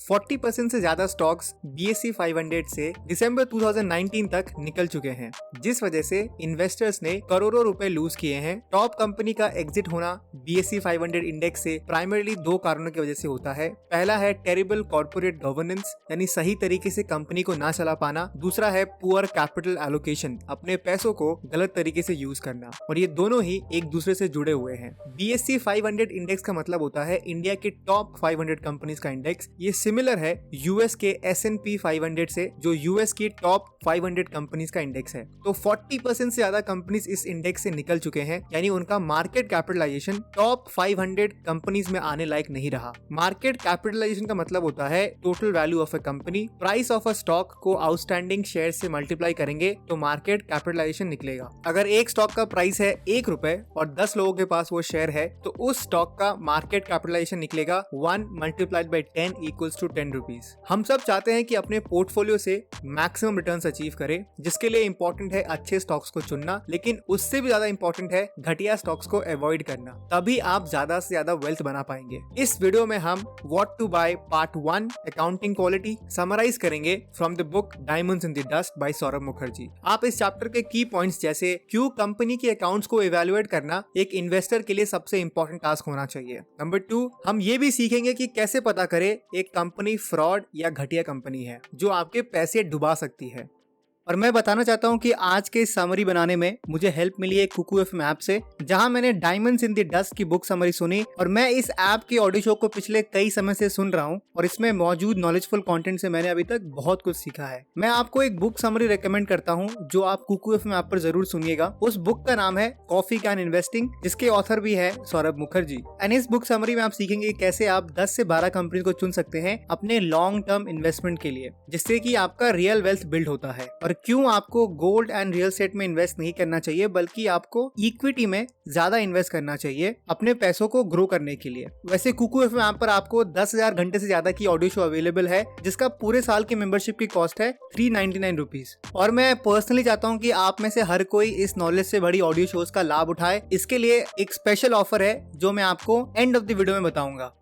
40% से ज्यादा stocks BSE 500 से दिसंबर 2019 तक निकल चुके हैं, जिस वजह से इन्वेस्टर्स ने करोड़ों रुपए लूज किए हैं। टॉप कंपनी का एग्जिट होना BSE 500 इंडेक्स से प्राइमरीली दो कारणों की वजह से होता है। पहला है टेरिबल कॉर्पोरेट गवर्नेंस, यानी सही तरीके से कंपनी को ना चला पाना। दूसरा है पुअर कैपिटल एलोकेशन, अपने पैसों को गलत तरीके से यूज करना, और ये दोनों ही एक दूसरे से जुड़े हुए हैं। BSE 500 इंडेक्स का मतलब होता है इंडिया के टॉप 500 कंपनीज का इंडेक्स। ये सिमिलर है यूएस के S&P 500 से, जो यूएस की टॉप 500 कंपनीज का इंडेक्स है। तो 40% से ज्यादा कंपनीज इस इंडेक्स से निकल चुके हैं, यानी उनका मार्केट कैपिटलाइजेशन टॉप 500 कंपनीज में आने लायक नहीं रहा। मार्केट कैपिटलाइजेशन का मतलब होता है total value of a company. Price of a stock को आउटस्टैंडिंग शेयर से मल्टीप्लाई करेंगे तो मार्केट कैपिटलाइजेशन निकलेगा। अगर एक स्टॉक का प्राइस है 1 रुपए और 10 लोगों के पास वो शेयर है, तो उस स्टॉक का मार्केट कैपिटलाइजेशन निकलेगा 1 multiplied by 10 equals to 10 rupees. हम सब चाहते हैं कि अपने पोर्टफोलियो से मैक्सिमम रिटर्न्स अचीव करें, जिसके लिए इंपॉर्टेंट है अच्छे स्टॉक्स को चुनना, लेकिन उससे भी ज्यादा इंपॉर्टेंट है घटिया स्टॉक्स को अवॉइड करना। तभी आप ज्यादा से ज्यादा वेल्थ बना पाएंगे। इस वीडियो में हम what to buy part 1 accounting quality summarize करेंगे from the book diamonds in the dust by Saurabh Mukherjea. आप इस चैप्टर के की पॉइंट्स जैसे क्यों कंपनी के अकाउंट्स को इवैल्यूएट करना एक इन्वेस्टर के लिए सबसे इंपॉर्टेंट टास्क होना चाहिए। नंबर 2, हम ये भी सीखेंगे कि कैसे पता करें एक कंपनी फ्रॉड या घटिया कंपनी है जो आपके पैसे डुबा सकती है। और मैं बताना चाहता हूँ कि आज के समरी बनाने में मुझे हेल्प मिली है कुकू एफएम ऐप से, जहां मैंने डायमंड्स इन द डस्ट की बुक समरी सुनी, और मैं इस ऐप के ऑडियो शो को पिछले कई समय से सुन रहा हूँ और इसमें मौजूद नॉलेजफुल कंटेंट से मैंने अभी तक बहुत कुछ सीखा है। मैं आपको एक बुक समरी रेकमेंड करता हूँ जो आप कुकू एफएम ऐप पर जरूर सुनिएगा। उस बुक का नाम है कॉफी कैन इन्वेस्टिंग, जिसके ऑथर भी है सौरभ मुखर्जी। एंड इस बुक समरी में आप सीखेंगे कैसे आप 10 से 12 कंपनी को चुन सकते हैं अपने लॉन्ग टर्म इन्वेस्टमेंट के लिए, जिससे कि आपका रियल वेल्थ बिल्ड होता है। और क्यों आपको गोल्ड एंड रियल एस्टेट में इन्वेस्ट नहीं करना चाहिए, बल्कि आपको इक्विटी में ज्यादा इन्वेस्ट करना चाहिए अपने पैसों को ग्रो करने के लिए। वैसे कुकू एफएम ऐप पर आपको 10,000 घंटे से ज्यादा की ऑडियो शो अवेलेबल है, जिसका पूरे साल की मेंबरशिप की कॉस्ट है 399 रुपीज। और मैं पर्सनली चाहता हूँ कि आप में से हर कोई इस नॉलेज से बड़ी ऑडियो शोज का लाभ उठाए। इसके लिए एक स्पेशल ऑफर है जो मैं आपको एंड ऑफ द वीडियो में बताऊंगा।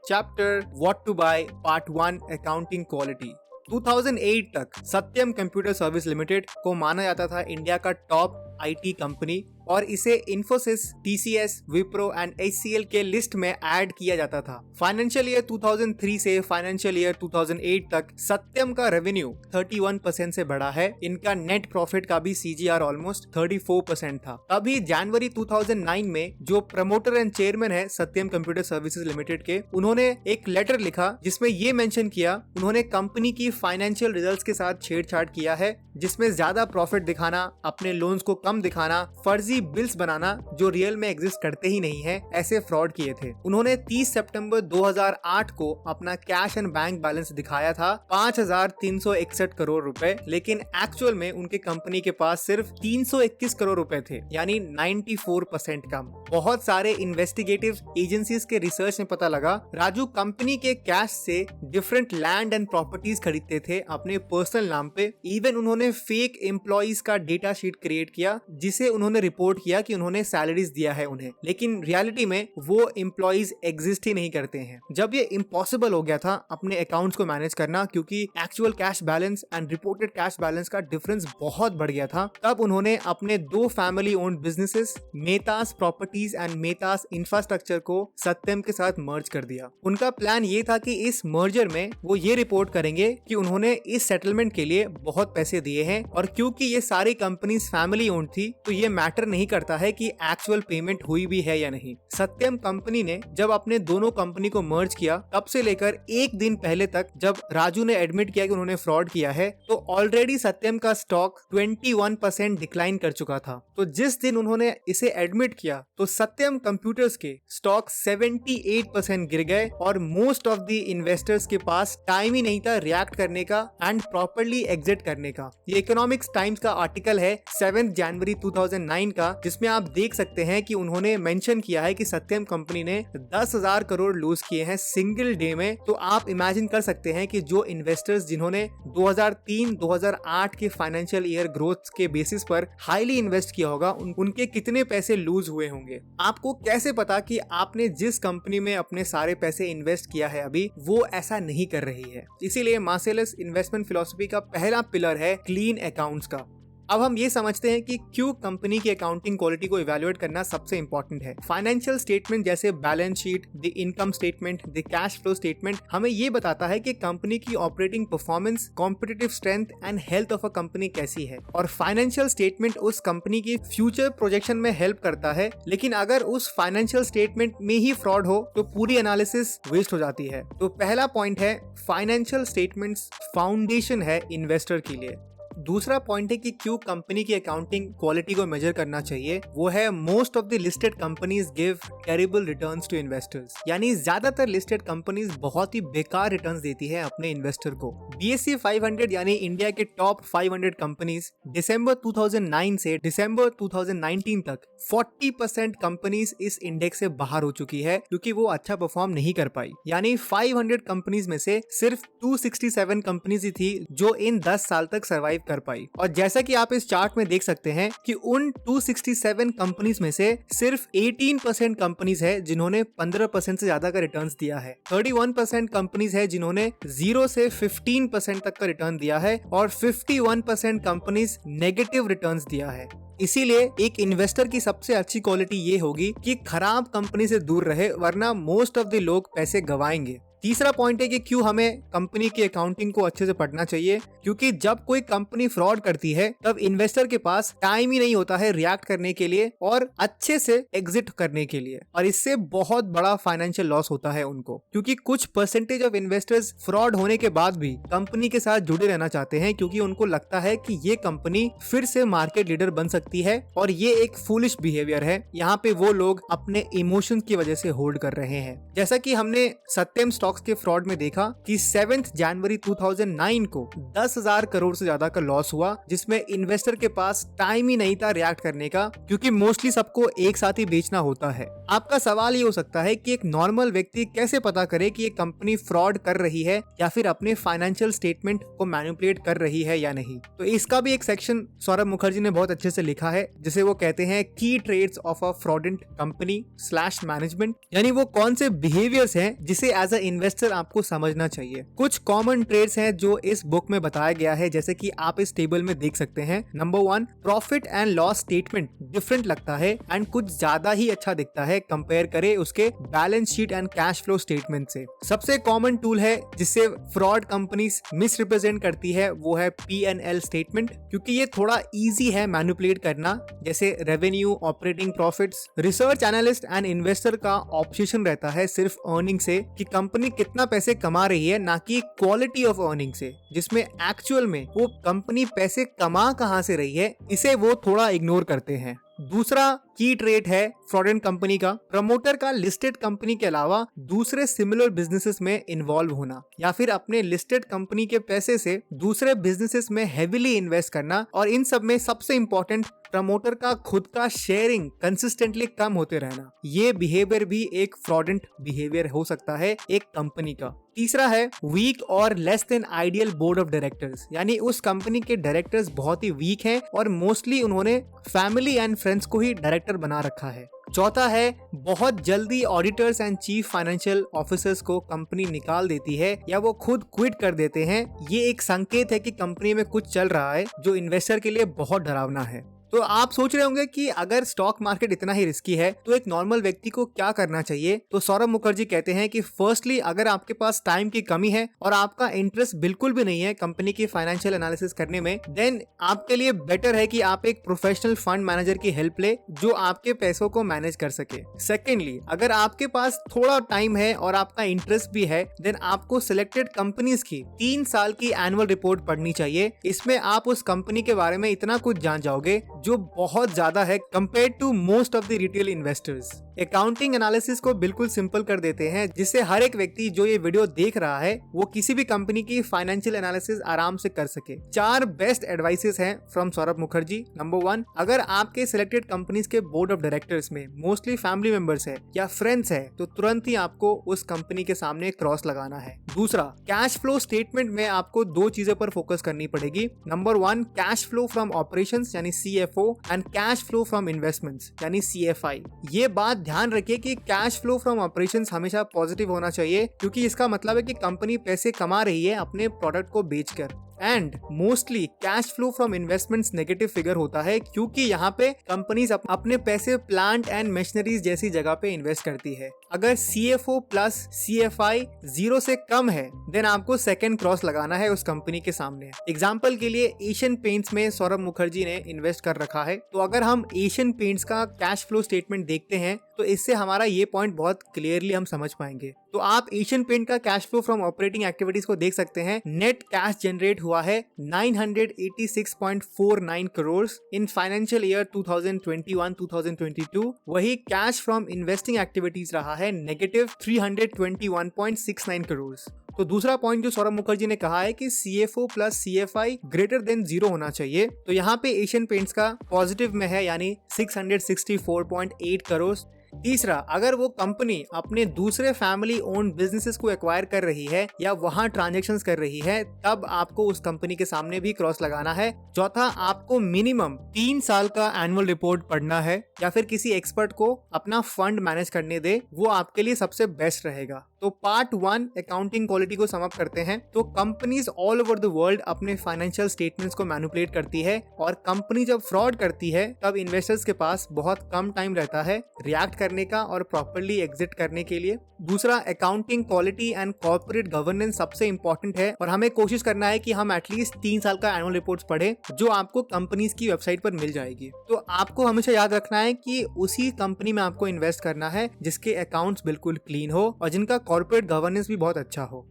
Chapter what to buy part 1 accounting quality. 2008 तक सत्यम कंप्यूटर सर्विस लिमिटेड को माना जाता था इंडिया का टॉप IT कंपनी, और इसे Infosys, TCS, Wipro and HCL के लिस्ट में ऐड किया जाता था। फाइनेंशियल ईयर 2003 से फाइनेंशियल ईयर 2008 तक सत्यम का रेवेन्यू 31% से बढ़ा है। इनका नेट प्रॉफिट का भी CAGR ऑलमोस्ट 34% था। तभी जनवरी 2009 में जो प्रमोटर एंड चेयरमैन है सत्यम कंप्यूटर सर्विसेज लिमिटेड के, उन्होंने एक लेटर लिखा जिसमें ये मेंशन किया उन्होंने कंपनी की फाइनेंशियल रिजल्ट्स के साथ छेड़छाड़ किया है, जिसमें ज्यादा प्रॉफिट दिखाना, अपने लोन्स को कम दिखाना, फर्जी बिल्स बनाना जो रियल में एग्जिस्ट करते ही नहीं है, ऐसे फ्रॉड किए थे। उन्होंने 30 सितंबर 2008 को अपना कैश एंड बैंक बैलेंस दिखाया था 5,361 करोड़ रुपए, लेकिन एक्चुअल में उनके कंपनी के पास सिर्फ 321 करोड़ रुपए थे, यानी 94% कम। बहुत सारे इन्वेस्टिगेटिव एजेंसीज के रिसर्च में पता लगा राजू कंपनी के कैश से डिफरेंट लैंड एंड प्रॉपर्टीज खरीदते थे अपने पर्सनल नाम पे। इवन उन्होंने फेक एम्प्लॉइज का डेटा शीट क्रिएट किया, जिसे उन्होंने रिपोर्ट किया कि उन्होंने सैलरीज दिया है उन्हें, लेकिन रियलिटी में वो एम्प्लॉइज एग्जिस्ट ही नहीं करते हैं। जब ये इम्पॉसिबल हो गया था अपने अकाउंट्स को मैनेज करना, क्योंकि actual cash balance and reported cash balance का डिफरेंस बहुत बढ़ गया था, तब उन्होंने अपने 2 family owned businesses Maytas properties and Maytas infrastructure को सत्यम के साथ मर्ज कर दिया। उनका प्लान ये था कि इस मर्जर में वो ये रिपोर्ट करेंगे कि उन्होंने इस सेटलमेंट के लिए बहुत पैसे दिए हैं, और क्योंकि ये सारी कंपनीज फैमिली ओन्ड थी तो ये मैटर नहीं करता है कि एक्चुअल पेमेंट हुई भी है या नहीं। सत्यम कंपनी ने जब अपने दोनों कंपनी को मर्ज किया, तब से लेकर एक दिन पहले तक जब राजू ने एडमिट किया कि उन्होंने फ्रॉड किया है, तो ऑलरेडी सत्यम का स्टॉक 21% डिक्लाइन कर चुका था। तो जिस दिन उन्होंने इसे एडमिट किया तो सत्यम कंप्यूटर्स के स्टॉक 78% गिर गए, और मोस्ट ऑफ द इन्वेस्टर्स के पास टाइम ही नहीं था रिएक्ट करने का एंड प्रॉपर्ली एग्जिट करने का। ये इकोनॉमिक्स टाइम्स का आर्टिकल है 7 जनवरी 2009 का, जिसमें आप देख सकते हैं कि उन्होंने मेंशन किया है कि सत्यम कंपनी ने 10,000 करोड़ लूज किए हैं सिंगल डे में। तो आप इमेजिन कर सकते हैं कि जो इन्वेस्टर्स जिन्होंने 2003-2008 के फाइनेंशियल ईयर ग्रोथ के बेसिस पर हाईली इन्वेस्ट किया होगा, उनके कितने पैसे लूज हुए होंगे। आपको कैसे पता कि आपने जिस कंपनी में अपने सारे पैसे इन्वेस्ट किया है अभी वो ऐसा नहीं कर रही है। इसीलिए मार्सेलस इन्वेस्टमेंट फिलॉसफी का पहला पिलर है क्लीन अकाउंट्स का। अब हम ये समझते हैं कि क्यों कंपनी की अकाउंटिंग क्वालिटी को इवैल्यूएट करना सबसे इंपॉर्टेंट है। फाइनेंशियल स्टेटमेंट जैसे balance sheet, the income statement, the cash flow statement हमें ये बताता है कि कंपनी की operating performance, competitive strength and health of a company कैसी है। और फाइनेंशियल स्टेटमेंट उस कंपनी की फ्यूचर प्रोजेक्शन में हेल्प करता है, लेकिन अगर उस फाइनेंशियल स्टेटमेंट में ही फ्रॉड हो तो पूरी एनालिसिस वेस्ट हो जाती है। तो पहला पॉइंट है फाइनेंशियल स्टेटमेंट्स फाउंडेशन है इन्वेस्टर के लिए। दूसरा पॉइंट है कि क्यों कंपनी की अकाउंटिंग क्वालिटी को मेजर करना चाहिए, वो है most of the listed companies give terrible returns to investors. यानी ज्यादातर लिस्टेड कंपनीज बहुत ही बेकार रिटर्न्स देती है अपने इन्वेस्टर को। BSE 500 यानी इंडिया के टॉप 500 कंपनीज दिसंबर 2009 से दिसंबर 2019 तक 40% कंपनीज इस इंडेक्स से बाहर हो चुकी है क्योंकि वो अच्छा परफॉर्म नहीं कर पाई। यानी 500 कंपनीज में से सिर्फ 267 कंपनीज ही थी जो इन 10 साल तक सर्वाइव कर पाई। और जैसा कि आप इस चार्ट में देख सकते हैं कि उन 267 कंपनीज में से सिर्फ 18% कंपनीज है जिन्होंने 15% से ज्यादा का रिटर्न्स दिया है। 31% कंपनीज है जिन्होंने 0 से 15% तक का रिटर्न दिया है और 51% कंपनीज नेगेटिव रिटर्न्स दिया है। इसीलिए एक इन्वेस्टर की सबसे अच्छी क्वालिटी ये होगी कि खराब कंपनी से दूर रहे, वरना मोस्ट ऑफ द लोग पैसे गवाएंगे। तीसरा पॉइंट है कि क्यों हमें कंपनी की अकाउंटिंग को अच्छे से पढ़ना चाहिए, क्योंकि जब कोई कंपनी फ्रॉड करती है तब इन्वेस्टर के पास टाइम ही नहीं होता है रिएक्ट करने के लिए और अच्छे से एग्जिट करने के लिए, और इससे बहुत बड़ा फाइनेंशियल लॉस होता है उनको, क्योंकि कुछ परसेंटेज ऑफ इन्वेस्टर्स फ्रॉड होने के बाद भी कंपनी के साथ जुड़े रहना चाहते हैं क्योंकि उनको लगता है कि ये कंपनी फिर से मार्केट लीडर बन सकती है, और ये एक फूलिश बिहेवियर है। यहाँ पे वो लोग अपने इमोशंस की वजह से होल्ड कर रहे हैं। जैसा कि हमने सत्यम स्टॉक्स के फ्रॉड में देखा कि 7 जनवरी 2009 को 10,000 करोड़ से ज्यादा का लॉस हुआ, जिसमें इन्वेस्टर के पास टाइम ही नहीं था रिएक्ट करने का, क्योंकि मोस्टली सबको एक साथ ही बेचना होता है। आपका सवाल ये हो सकता है कि एक नॉर्मल व्यक्ति कैसे पता करे कि ये कंपनी फ्रॉड कर रही है या फिर अपने फाइनेंशियल स्टेटमेंट को मैनिपुलेट कर रही है या नहीं। तो इसका भी एक सेक्शन सौरभ मुखर्जी ने बहुत अच्छे से लिखा है, जिसे वो कहते हैं की trades of a fraudulent company / management. यानी वो कौन से बिहेवियर्स हैं जिसे एज अ इन्वेस्टर आपको समझना चाहिए। कुछ कॉमन ट्रेड्स हैं जो इस बुक में बताया गया है, जैसे कि आप इस टेबल में देख सकते हैं। Number 1, profit and loss statement different लगता है एंड कुछ ज्यादा ही अच्छा दिखता है कंपेयर करे उसके balance sheet and cash flow statement से। सबसे कॉमन टूल है जिससे फ्रॉड कंपनीज मिस रिप्रेजेंट करती है वो है P&L स्टेटमेंट, क्योंकि ये थोड़ा इजी है मैनिपुलेट करना, जैसे revenue, operating profits. Research analyst and investor का ऑब्सेशन रहता है सिर्फ अर्निंग से कि कंपनी कितना पैसे कमा रही है, ना कि क्वालिटी ऑफ अर्निंग से, जिसमें एक्चुअल में वो कंपनी पैसे कमा कहां से रही है इसे वो थोड़ा इग्नोर करते हैं। दूसरा की ट्रेड है फ्रॉडेंट कंपनी का प्रमोटर का लिस्टेड कंपनी के अलावा दूसरे सिमिलर बिजनेसेस में इन्वॉल्व होना, या फिर अपने लिस्टेड कंपनी के पैसे से दूसरे बिजनेसेस में हेविली इन्वेस्ट करना, और इन सब में सबसे इंपॉर्टेंट प्रमोटर का खुद का शेयरिंग कंसिस्टेंटली कम होते रहना। ये बिहेवियर भी एक फ्रॉडेंट बिहेवियर हो सकता है एक कंपनी का। तीसरा है वीक और less than ideal board of directors, यानी उस कंपनी के डायरेक्टर्स बहुत ही वीक हैं और मोस्टली उन्होंने फैमिली एंड फ्रेंड्स को ही डायरेक्टर बना रखा है। चौथा है बहुत जल्दी auditors and chief financial officers को कंपनी निकाल देती है या वो खुद क्विट कर देते हैं। ये एक संकेत है कि कंपनी में कुछ चल रहा है जो इन्वेस्टर के लिए बहुत डरावना है। तो आप सोच रहे होंगे कि अगर स्टॉक मार्केट इतना ही रिस्की है तो एक नॉर्मल व्यक्ति को क्या करना चाहिए। तो सौरभ मुखर्जी कहते हैं कि फर्स्टली अगर आपके पास टाइम की कमी है और आपका इंटरेस्ट बिल्कुल भी नहीं है कंपनी की फाइनेंशियल एनालिसिस करने में, देन आपके लिए बेटर है कि आप एक प्रोफेशनल फंड मैनेजर की हेल्प ले जो आपके पैसों को मैनेज कर सके। सेकेंडली, अगर आपके पास थोड़ा टाइम है और आपका इंटरेस्ट भी है, देन आपको सिलेक्टेड कंपनीज की 3 साल की एनुअल रिपोर्ट पढ़नी चाहिए। इसमें आप उस कंपनी के बारे में इतना कुछ जान जाओगे जो बहुत ज्यादा है compare to most of the retail investors. Accounting analysis को बिल्कुल सिंपल कर देते हैं, जिससे हर एक व्यक्ति जो ये वीडियो देख रहा है वो किसी भी कंपनी की फाइनेंशियल एनालिसिस आराम से कर सके। 4 बेस्ट एडवाइसेस हैं फ्रॉम सौरभ मुखर्जी। नंबर 1, अगर आपके सिलेक्टेड कंपनीज के बोर्ड ऑफ डायरेक्टर्स में मोस्टली फैमिली मेंबर्स है या फ्रेंड्स है तो तुरंत ही आपको उस कंपनी के सामने क्रॉस लगाना है। दूसरा, कैश फ्लो स्टेटमेंट में आपको 2 चीजों पर फोकस करनी पड़ेगी। Number 1, cash flow from operations यानी CFO and cash flow from investments यानी CFI। ये बात ध्यान रखिए कि कैश फ्लो फ्रॉम ऑपरेशंस हमेशा पॉजिटिव होना चाहिए, क्योंकि इसका मतलब है कि कंपनी पैसे कमा रही है अपने प्रोडक्ट को बेचकर। And mostly cash flow from investments negative figure होता है, क्योंकि यहाँ पे कंपनीज अपने पैसे प्लांट एंड मशीनरीज जैसी जगह पे इन्वेस्ट करती है। अगर CFO प्लस CFI 0 से कम है देन आपको सेकंड क्रॉस लगाना है उस कंपनी के सामने। एग्जांपल के लिए एशियन पेंट्स में सौरभ मुखर्जी ने इन्वेस्ट कर रखा है, तो अगर हम एशियन पेंट्स का कैश फ्लो स्टेटमेंट देखते हैं तो इससे हमारा ये पॉइंट बहुत क्लियरली हम समझ पाएंगे। तो आप एशियन पेंट का cash flow from operating activities को देख सकते हैं। नेट कैश जनरेट हुआ है 986.49 करोड़ इन फाइनेंशियल ईयर 2021-2022। वही कैश फ्रॉम इन्वेस्टिंग एक्टिविटीज रहा है नेगेटिव 321.69 करोड़। तो दूसरा पॉइंट जो सौरभ मुखर्जी ने कहा है कि CFO plus CFI greater than 0 होना चाहिए, तो यहाँ पे एशियन पेंट्स का पॉजिटिव में है यानी 664.8 करोड़। तीसरा, अगर वो कंपनी अपने दूसरे फैमिली ओन्ड बिजनेसेस को एक्वायर कर रही है या वहां ट्रांजैक्शंस कर रही है तब आपको उस कंपनी के सामने भी क्रॉस लगाना है। चौथा, आपको मिनिमम 3 साल का एनुअल रिपोर्ट पढ़ना है या फिर किसी एक्सपर्ट को अपना फंड मैनेज करने दे, वो आपके लिए सबसे बेस्ट रहेगा। तो पार्ट 1 अकाउंटिंग क्वालिटी को समअप करते हैं तो companies all over the world अपने फाइनेंशियल स्टेटमेंट्स को मैनिपुलेट करती है, और कंपनी जब फ्रॉड करती है तब इन्वेस्टर्स के पास बहुत कम टाइम रहता है रिएक्ट करने का और प्रॉपर्ली एग्जिट करने के लिए। दूसरा, accounting quality and corporate governance सबसे इंपॉर्टेंट है, और हमें कोशिश करना है कि हम एटलीस्ट 3 साल का एनुअल रिपोर्ट्स पढ़े जो आपको कंपनीज की वेबसाइट पर मिल जाएगी। तो आपको हमेशा याद रखना है कि उसी कंपनी में आपको इन्वेस्ट करना है जिसके अकाउंट्स बिल्कुल क्लीन हो और जिनका कॉर्पोरेट गवर्नेंस भी बहुत अच्छा हो।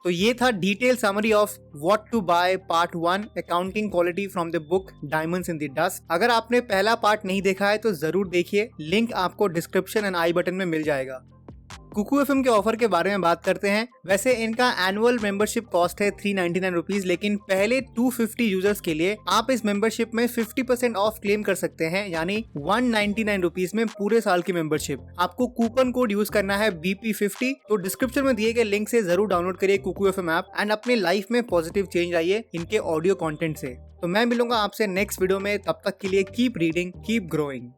तो ये था detail summary of what to buy part 1 accounting quality from the book diamonds in the dust. अगर आपने पहला पार्ट नहीं देखा है तो जरूर देखिए, लिंक आपको डिस्क्रिप्शन एंड आई बटन में मिल जाएगा। कुकू FM के ऑफर के बारे में बात करते हैं। वैसे इनका एनुअल मेंबरशिप कॉस्ट है 399 रुपीज, लेकिन पहले 250 यूजर्स के लिए आप इस मेंबरशिप में 50% ऑफ क्लेम कर सकते हैं, यानी 199 रुपीज में पूरे साल की मेंबरशिप। आपको कूपन कोड यूज करना है BP50। तो डिस्क्रिप्शन में दिए गए लिंक से जरूर डाउनलोड करिए कुकू FM ऐप एंड अपनी लाइफ में पॉजिटिव चेंज लाइए इनके ऑडियो कॉन्टेंट से। तो मैं मिलूंगा आपसे नेक्स्ट वीडियो में, तब तक के लिए कीप रीडिंग, कीप ग्रोइंग।